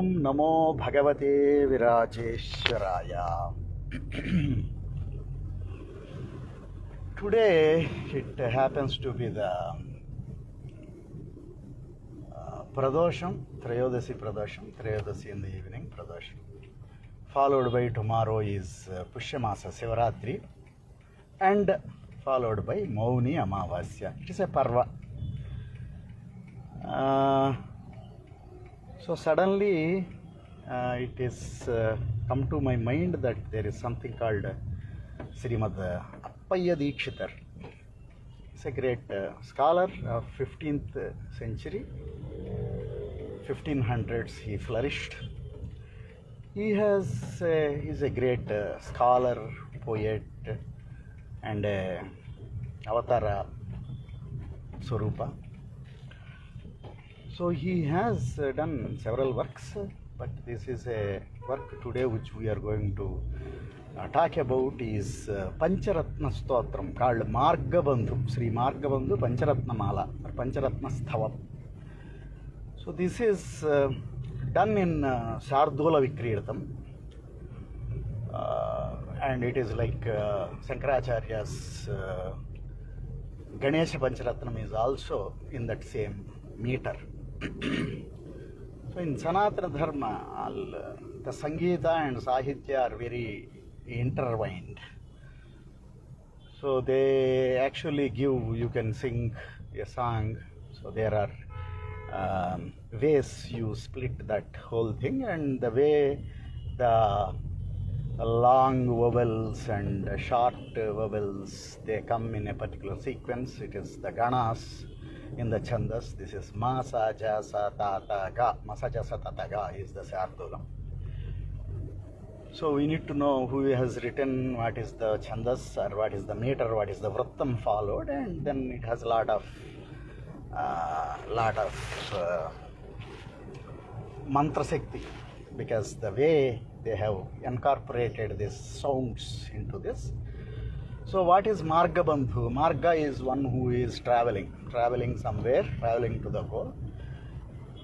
Om Namo Bhagavate Virajeshwaraya. Today it happens to be the Pradosham, Trayodasi Pradosham, Trayodasi in the evening Pradosham. Followed by tomorrow is Pushyamasa Sivaratri and followed by Mauni Amavasya. It is a Parva. So suddenly it is come to my mind that there is something called Srimad Appaya Dikshitar. He's a great scholar of 15th century, 1500s he flourished. He is a great scholar, poet and avatara Swarupa. So he has done several works, but this is a work today which we are going to talk about is Pancharatna Stotram called Margabandhu, Sri Margabandhu Pancharatna Mala or Pancharatna Sthavam. So this is done in Shardula Vikriyartham and it is like Shankaracharya's Ganesha Pancharatnam is also in that same meter. So in Sanatana Dharma, the Sangeeta and Sahitya are very intertwined. So they actually give, you can sing a song. So there are ways you split that whole thing, and the way the long vowels and short vowels, they come in a particular sequence. It is the ganas in the chandas. This is Masa Jasa Tata Ga. Masa Jasa Tata Ga is the Sardulam. So we need to know who has written, what is the chandas or what is the meter, what is the vrittam followed, and then it has a lot of mantra shakti, because the way they have incorporated these sounds into this. So what is Margabandhu? Marga is one who is traveling somewhere, traveling to the goal.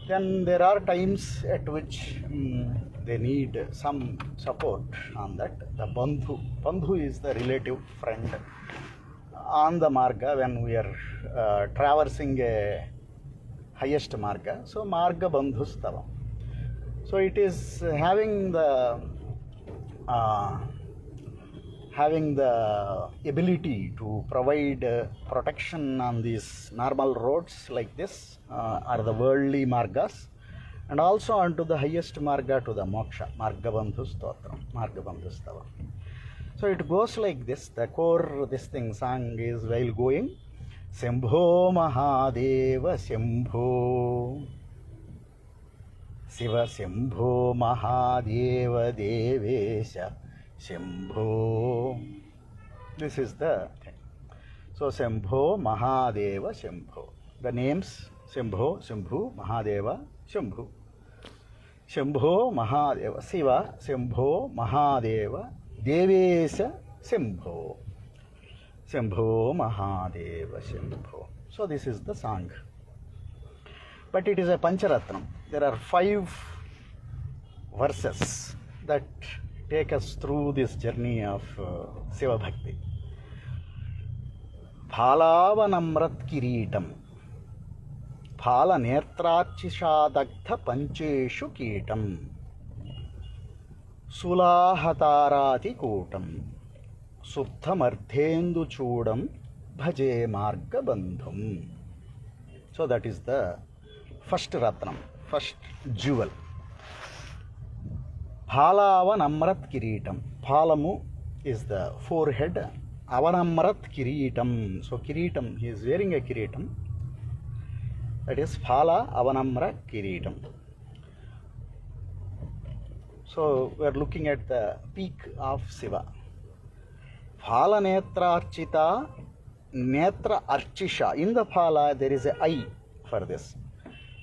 Then there are times at which they need some support on that. The Bandhu is the relative friend on the Marga when we are traversing a highest Marga. So Marga Bandhu Stavam. So it is having the ability to provide protection on these normal roads like this are the worldly margas, and also onto the highest marga to the moksha, Margabandhu Stotram, Margabandhu Stava. So it goes like this. The core this thing song is while going Shambho Mahadeva Shambho Shiva Shambho Mahadeva Devesha Shambho. This is the thing. So Shambho Mahadeva Shambho. The names Shambho, Shambhu, Mahadeva, Shambhu. Shambho Mahadeva, Shiva, Shambho Mahadeva, Devesha, Shambho. Shambho Mahadeva, Shambho. So this is the song. But it is a Pancharatnam. There are 5 verses that take us through this journey of Shiva Bhakti. Phalavanamrat Kiritam Phala Netrachishadagtha Pancheshu Kitam Sulahatarati Kotam Supthamardhendu Chudam Bhaje Marga Bandhum. So that is the first Ratnam, first jewel. Phalavanamrat Kiritam. Phalamu is the forehead. Avanamrat Kiritam. So Kiritam, he is wearing a Kiritam. That is Phala Avanamra Kiritam. So we are looking at the peak of Shiva. Phala Netra Archita, Netra Archisha. In the Phala there is a I for this.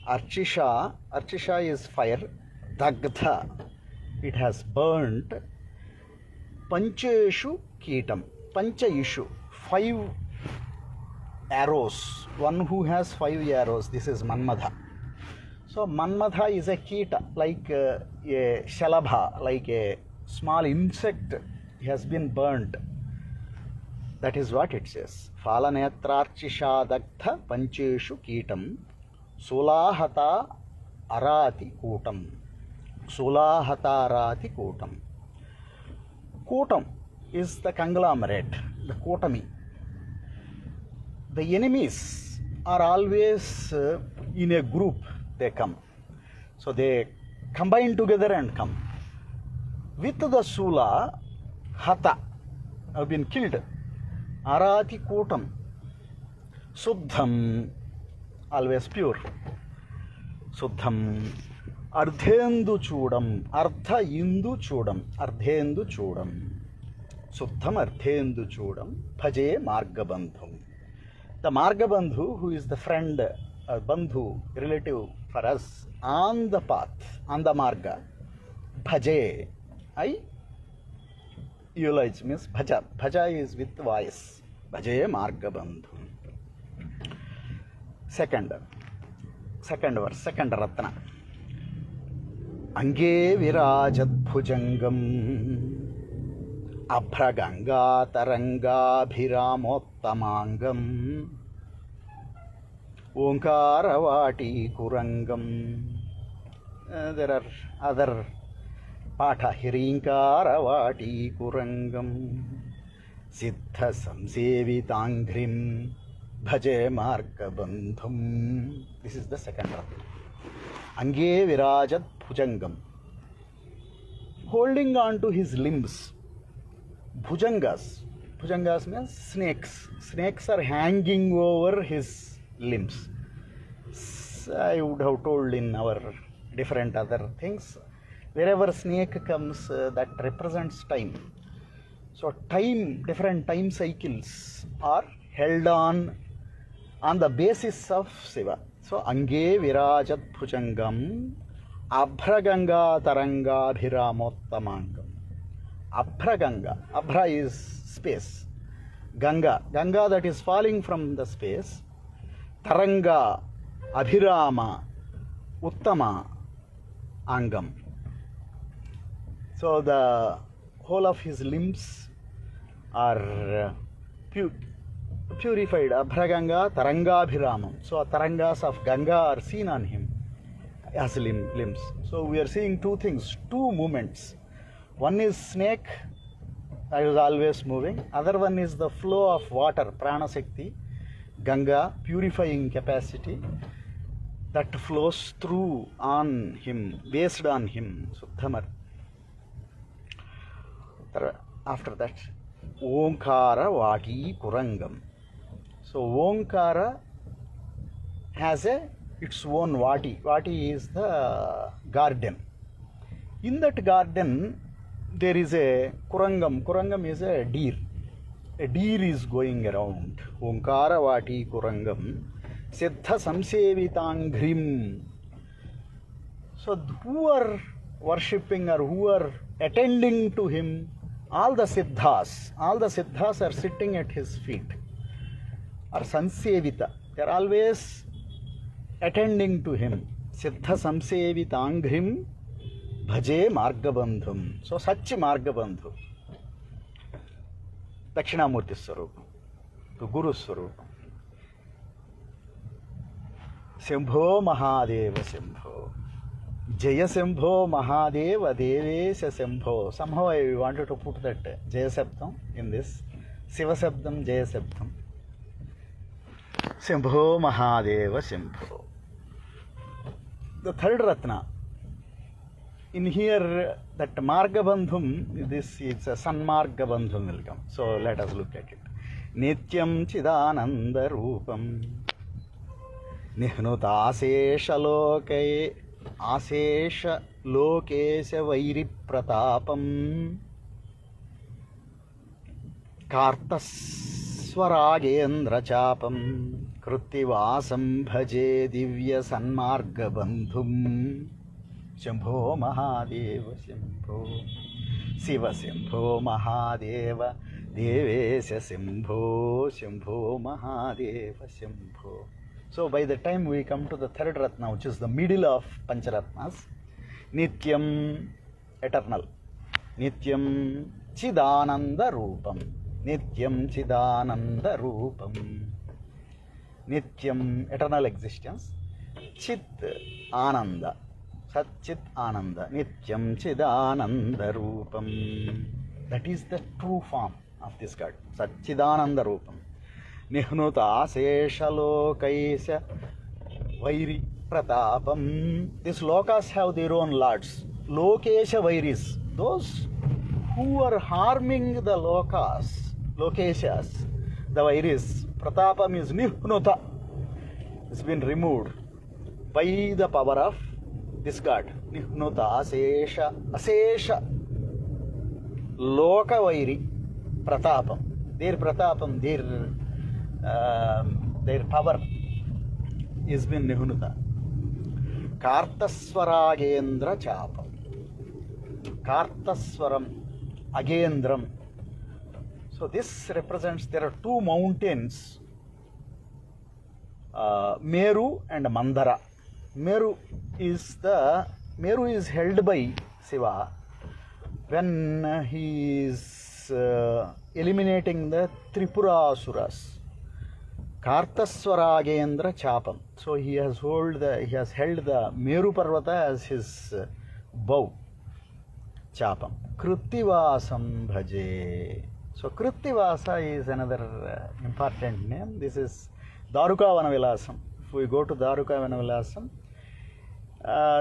Archisha is fire. Dagdha, it has burnt. Pancheshu Kitam. Pancha Ishu, 5 arrows. One who has 5 arrows. This is Manmadha. So Manmadha is a kita, like a shalabha, like a small insect has been burnt. That is what it says. Phalanetrarchishadaktha pancheshu kitam sulahata arati kutam. Sulahata arati kutam. Kutam is the conglomerate, the kutami. The enemies are always in a group, they come. So they combine together and come. With the Sula, Hata have been killed. Arati Kutam. Suddham, always pure. Suddham. Ardhendu Chudam. Ardha Indu Chudam. Ardhendu Chudam. Suddham Ardhendu Chudam. Bhaje Margabandhum. The Margabandhu, who is the friend, Bandhu, relative for us, on the path, on the Marga. Bhaje. I eulogize means bhaja. Bhaja is with voice. Bhaje Margabandhu. Second verse, second ratna. Ange virajat bhujangam abhraganga taranga bhiramottamangam Omkaravati kurangam. There are other Patha Hirinkaravati kurangam Siddha samsevitangrim bhaje margabandhum. This is the second ratna. Ange virajat bhujangam. Holding on to his limbs. Bhujangas. Bhujangas means snakes. Snakes are hanging over his limbs. I would have told in our different other things. Wherever snake comes, that represents time. So time, different time cycles are held on the basis of Shiva. So Ange virajat bhujangam abhraganga taranga bhiramottamangam. Abhraganga. Abhra is space. Ganga. Ganga that is falling from the space. Taranga, Abhirama, Uttama, Angam. So the whole of his limbs are purified. Abhraganga, Taranga, Abhiramam. So Tarangas of Ganga are seen on him as limbs. So we are seeing two things, two movements. One is snake, that is always moving. Other one is the flow of water, Prana Shakti, Ganga, purifying capacity that flows through on him, based on him. Suddhamar. After that, Omkara Vati Kurangam. So Omkara has its own Vati. Vati is the garden. In that garden, there is a Kurangam. Kurangam is a deer. A deer is going around. Omkara Vati Kurangam. Siddha Samsevitangrim. So who are worshipping or who are attending to him? All the Siddhas are sitting at his feet. Or Samsevita. They are always attending to him. Siddha Samsevitangrim. Bhaje Margabandhum. So such Margabandhu. Dakshinamurti Swarupa. To Guru Swarupa. Shambho Mahadeva Shambho. Jaya Shambho Mahadeva Devesha Shambho. Somehow I wanted to put that Jaya Sabdam in this. Shiva Sabdam, Jaya Sabdam. Shambho Mahadeva Shambho. The third Ratna. In here, that Margabandhum, this is a Sanmargabandhum will come. So let us look at it. Nityam Chidananda Rupam Nihnuta Asesha Lokesha Vairi Pratapam Kartaswaragendra Chapam Kruttivasam Bhaje Divya Sanmargabandhum Shambho Mahadeva Shambho Shiva Shambho Mahadeva Devesha Shambho Shambho Mahadeva Shambho. So by the time we come to the third Ratna, which is the middle of Pancharatnas, Nityam, eternal. Nityam Chidananda Rupam. Nityam Chidananda Rupam. Nityam, eternal existence. Chit Ananda. Sat Chit Ananda. Nityam Chidananda Rupam. That is the true form of this God. Sat Chidananda Rupam. Nihnuta Seshalokaisha Vairi Pratapam. These lokas have their own lords. Lokesha Vairis. Those who are harming the lokeshas, the Vairis, Pratapam is Nihnuta. It's been removed by the power of this God. Nihnuta Asesha Loka Vairi Pratapam. Their Pratapam, their power is been Nihnuta. Kartaswaragendra Chapam. Kartaswaram Agendram. So this represents, there are two mountains, Meru and Mandara. Meru is held by Shiva when he is eliminating the Tripurasuras. Kartaswaragendra Chapam. So he has held the Meru Parvata as his bow. Chapam. Krittivasam Bhaje. So Krittivasa is another important name. This is Daruka Vanavilasam. If we go to Daruka Vanavilasam,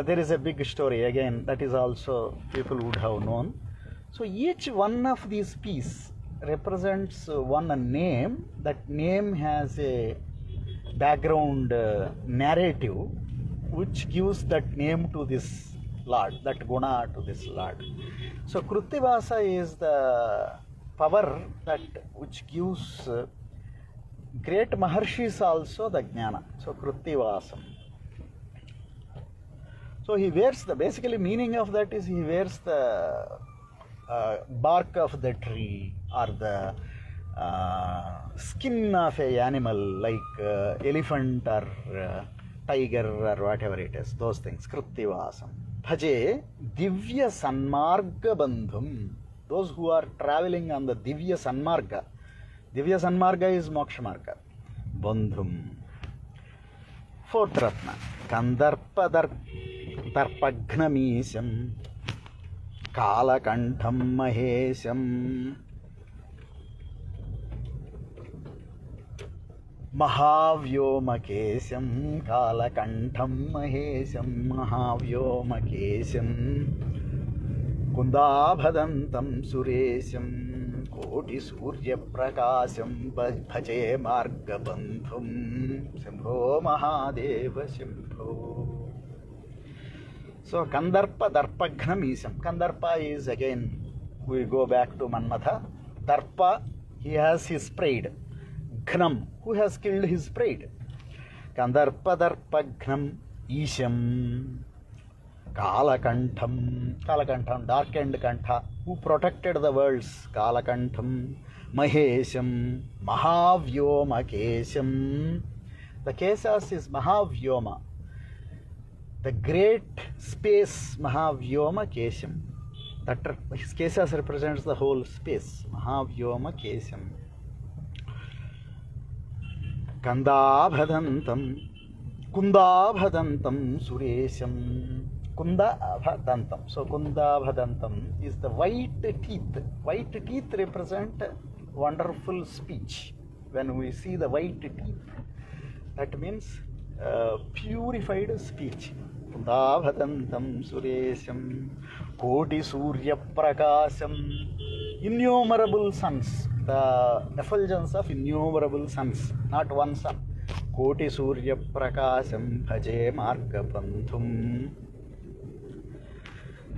there is a big story. Again, that is also people would have known. So each one of these pieces represents one name. That name has a background narrative which gives that name to this Lord, that guna to this Lord. So Krittivasa is the power that which gives great Maharshis also the Jnana. So Krittivasam. So he wears the, basically meaning of that is he wears the bark of the tree or the skin of a animal like elephant or tiger or whatever it is, those things. Krittivasam. Bhaje Divya Sanmarga Bandhum. Those who are traveling on the Divya Sanmarga. Divya Sanmarga is Moksha Marga. Bandhum. Fourth Ratna. Kandarpa Darpagnamisham. Kalakantham Mahesham. Mahavyomakesham. Kalakantham Mahesham. Mahavyomakesham. Kundabhadantam Suresham. Koti Surya Prakasham. Bhaje Marga Bandhum. Shambho Mahadeva Shambho. So Kandarpa Darpagnamisham. Kandarpa is again, we go back to Manmatha. Darpa, he has his pride. Gnam, who has killed his pride. Kandarpa Darpagnam Isham. Kalakantham. Kalakantham, darkened Kantha, who protected the worlds. Kalakantham. Mahesham. Mahavyoma Kesham. The Kesas is Mahavyoma. The great space, Mahavyoma Kesham. That his Kesas represents the whole space. Mahavyoma Kesham. Kandabhadantam. Kundabhadantam Suresham. Kundabhadantam. So Kundabhadantam is the white teeth. White teeth represent wonderful speech. When we see the white teeth, that means purified speech. Kundabhadantam Suresham. Koti Surya Prakasham. Innumerable suns. The effulgence of innumerable suns. Not one sun. Koti Surya Prakasham. Bhaje Marga Bandhum.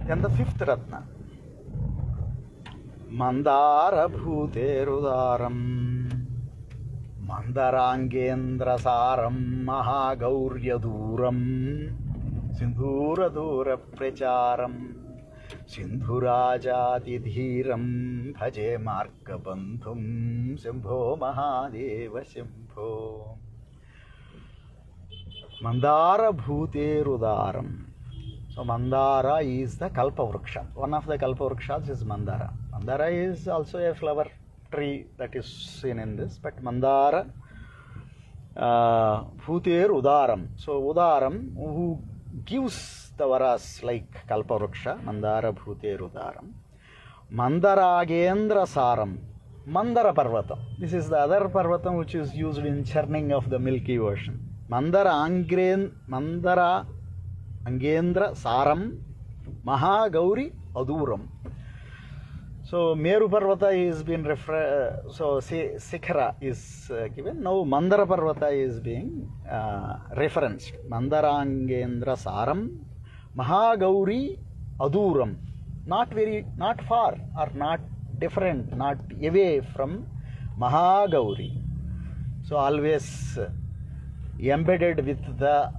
Then the fifth Ratna. Mandara Bhuterudaram. Mandarangendra Saram. Mahagaurya Duram. Sindhura Dura Pracharam. Sindhurajati Dhiram. Bhaje Marga Bandhum. Shambho Mahadeva Shambho. Mandara bhuterudaram. So Mandara is the Kalpavruksha. One of the Kalpavrukshas is Mandara. Mandara is also a flower tree that is seen in this, but Mandara bhuter udaram. So Udaram, who gives the varas like Kalpavruksha, Mandara bhuter udaram. Mandaragendra saram. Mandara Parvata. This is the other Parvatam which is used in churning of the Milky Ocean. Mandara Angendra Saram Mahagauri Aduram. So Meru Parvata is being so Sikhara is given. Now Mandara Parvata is being referenced. Mandara Angendra Saram Mahagauri Aduram. Not far or not different, not away from Mahagauri. So always embedded with the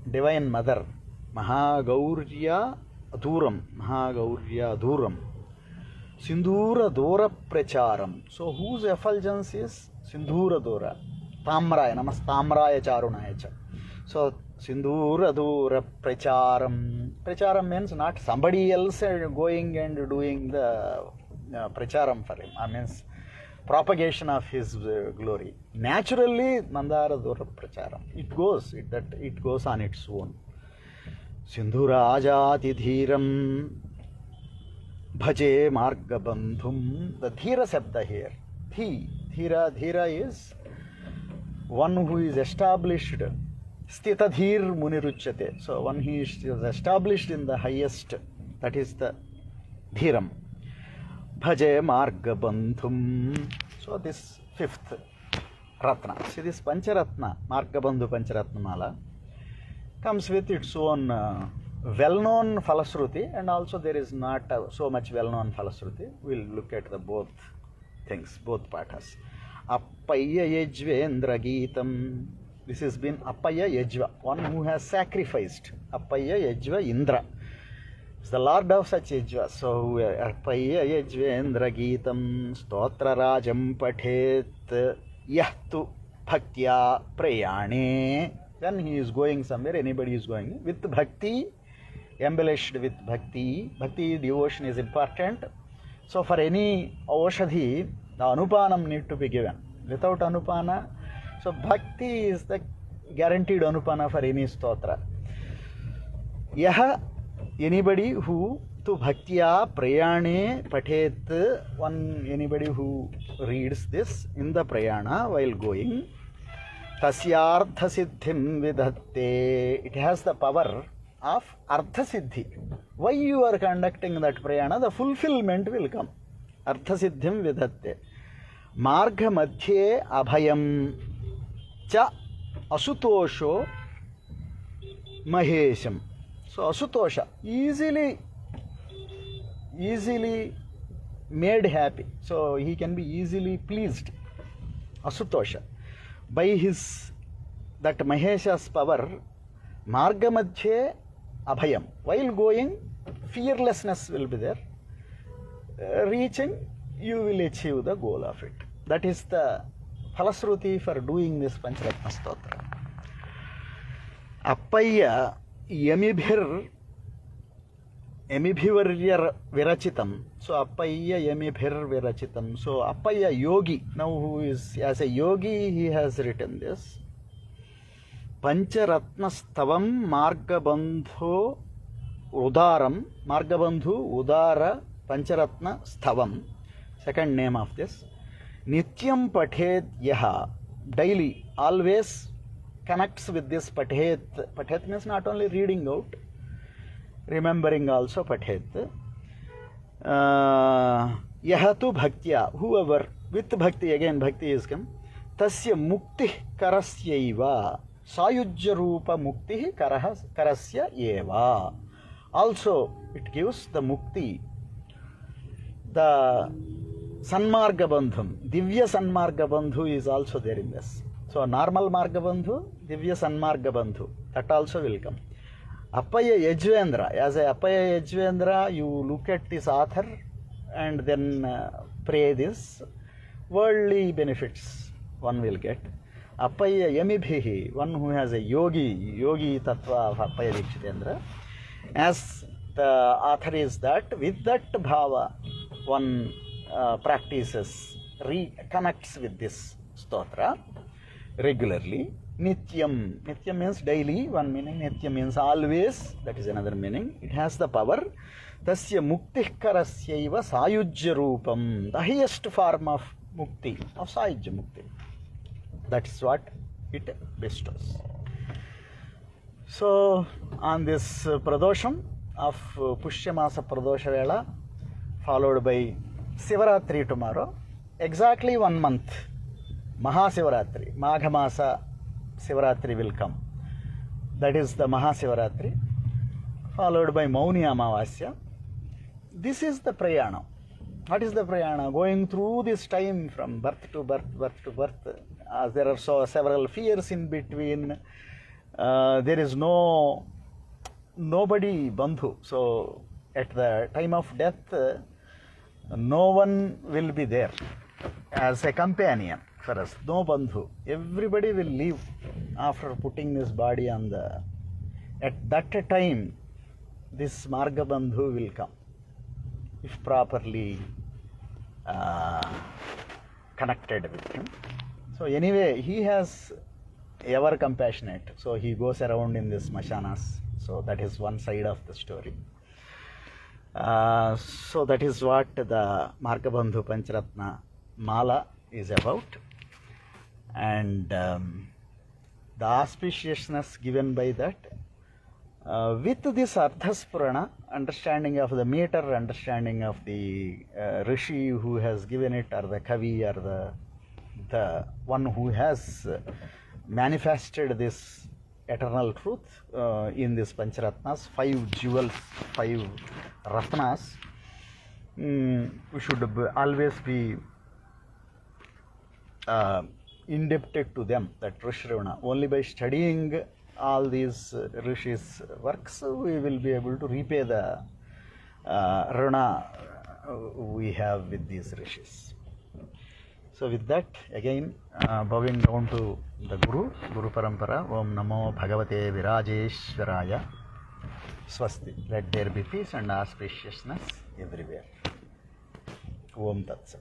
Divine Mother. Mahagaurya Aduram. Mahagaurya Aduram. Sindhura Dora Pracharam. So whose effulgence is Sindhura Dora? Tamraya. Namas Tamraya Charunayacha. So Sindhura Dora Pracharam. Pracharam means not somebody else going and doing the pracharam for him. I means propagation of his glory. Naturally, Mandara Dora Pracharam. It goes on its own. Sindhurajati Dhiram Bhaje Margabandhum. The Dhira Sabda here. Dhira is one who is established. Stitadhir Muniruchate. So one who is established in the highest, that is the Dhiram. Bhaje Margabandhum. So this fifth Ratna. See this Pancharatna, Margabandhu Pancharatna Mala, comes with its own well-known Falasruti, and also there is not so much well-known Falasruti. We'll look at the both things, both pathas. Appaya Yajvendra Geetam. This has been Appaya Yajva, one who has sacrificed. Appaya Yajva Indra. It's the lord of such yajva. So Appaya Yajvendra Geetam Stotra Rajam Pathet Yahtu Bhaktya Prayane. When he is going somewhere, anybody is going with bhakti, embellished with bhakti. Bhakti, devotion is important. So for any Aushadhi, the Anupanam need to be given. Without Anupana, so bhakti is the guaranteed Anupana for any stotra. Yaha, anybody who to bhaktya prayane pathet, anybody who reads this in the prayana while going, tasyartha siddhim vidhatte. It has the power of artha siddhi. Why you are conducting that prayana, the fulfillment will come. Artha siddhim vidhatte. Marga madhye abhayam cha asutosho mahesham. So asutosha, easily made happy. So he can be easily pleased. Asutosha. By his, that Mahesha's power, Marga madhye abhayam. While going, fearlessness will be there. Reaching, you will achieve the goal of it. That is the Falasruti for doing this Pancharatna Stotra. Appaya Yamibhir Yamibhivarya Virachitam. So Appaya Yamibhir Virachitam. So Appaya Yogi, now who is as a yogi, he has written this. Pancharatna Stavam Margabandhu Udaram. Margabandhu Udara Pancharatna Stavam. Second name of this. Nityam Pathet Yaha. Daily, always connects with this Pathet. Pathet means not only reading out, remembering also Pathet. Yahatu Bhaktya. Whoever, with Bhakti, again Bhakti is come. Tasya Mukti Karasyaiva. Sayujya Rupa Mukti Karasya Eva. Also, it gives the Mukti, the Sanmarga Bandhum, Divya Sanmarga Bandhu is also there in this. So normal Marga Bandhu, Divya Sanmarga Bandhu, that also will come. Appaya Yajvendra, as a Appaya Yajvendra, you look at this author and then pray this. Worldly benefits one will get. Appaya Yamibhihi, one who has a yogi tattva of Appaya Dikshitendra. As the author is that, with that bhava, one practices, reconnects with this stotra regularly. Nityam. Nityam means daily, one meaning. Nityam means always, that is another meaning. It has the power. Tasya muktihkarasyaiva sayujya roopam. The highest form of mukti, of sayujya mukti. That is what it bestows. So, on this Pradosham of Pushyamasa Pradosha Vela, followed by Sivaratri tomorrow, exactly 1 month, Mahasivaratri, Maghamasa Sivaratri will come. That is the Mahasivaratri, followed by Mauni Amavasya. This is the Prayana. What is the Prayana? Going through this time from birth to birth, birth to birth. As there are several fears in between, there is nobody bandhu. So at the time of death, no one will be there as a companion for us. No bandhu. Everybody will leave after putting this body on the. At that time, this Marga Bandhu will come, if properly connected with him. So anyway, he has ever compassionate. So he goes around in this Mashanas. So that is one side of the story. So that is what the Margabandhu Pancharatna Mala is about. And the auspiciousness given by that, with this Ardhaspurana, understanding of the meter, understanding of the Rishi who has given it, or the Kavi, or the one who has manifested this eternal truth in this Pancharatnas, 5 jewels, 5 Ratnas, we should always be indebted to them, that Rishrivana. Only by studying all these Rishis' works, we will be able to repay the Rana we have with these Rishis. So with that, again, bowing down to the Guru Parampara, Om Namo Bhagavate Virajeshwaraya, Swasti. Let there be peace and auspiciousness everywhere. Om Tat Sat.